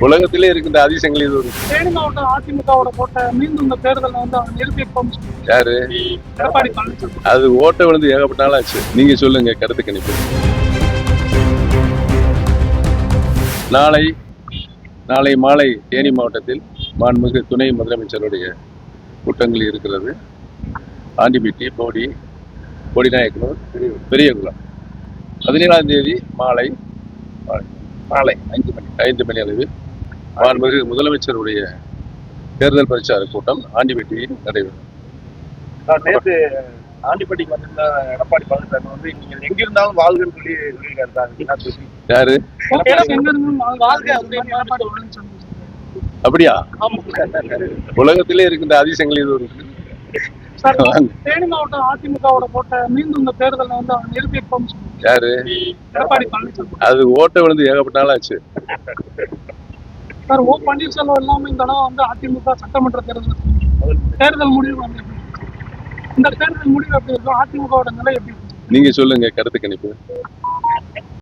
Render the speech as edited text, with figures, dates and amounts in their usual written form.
உலகத்திலே இருக்கின்ற அதிசயங்கள் இது ஒரு தேனி மாவட்டம் அதிமுகவோட கோட்டை மீண்டும் இந்த தேர்தலில் வந்து அவங்க நிரூபிப்போம் யாரு எடப்பாடி பழனிசாமி. அது ஓட்ட விழுந்து ஏகப்பட்ட நாள் ஆச்சு. நீங்க சொல்லுங்க கருத்து கணிப்பு. நாளை மாலை தேனி மாவட்டத்தில் மாண்புமிகு துணை முதலமைச்சருடைய கூட்டங்கள் இருக்கிறது. ஆண்டிப்பட்டி, போடிநாயக்கனூர், பெரியகுளம். 17ஆம் தேதி மாலை 5 மணி அளவில் மாண்புமிகு முதலமைச்சருடைய தேர்தல் பிரச்சார கூட்டம் ஆண்டிப்பட்டியில் நடைபெறும். நேற்று ஆண்டிப்பட்டிக்கு வந்திருந்த எடப்பாடி பழனிசாமி வந்து நீங்கள் எங்கிருந்தாலும் வாழ்கன்னு சொல்லியிருக்காரு. யாரு அப்படியா? உலகத்திலே இருக்கின்ற அதிசயங்கள் இது ஒரு தேனி மாவட்டம் அதிமுகவோட கோட்டை மீண்டும் இந்த தேர்தலில் வந்து அவங்க நிரூபிப்போம் யாரு எடப்பாடி பழனிசாமி. அது ஓட்ட விழுந்து ஏகப்பட்ட நாள் ஆச்சு. சார் ஓ பன்னீர்செல்வம் இல்லாம இந்த தடவை வந்து அதிமுக சட்டமன்ற தேர்தல் முடிவு வந்து இந்த தேர்தல் முடிவு எப்படி இருக்கும்? அதிமுகவோட நிலை எப்படி இருக்கும்? நீங்க சொல்லுங்க கருத்து கணிப்பு.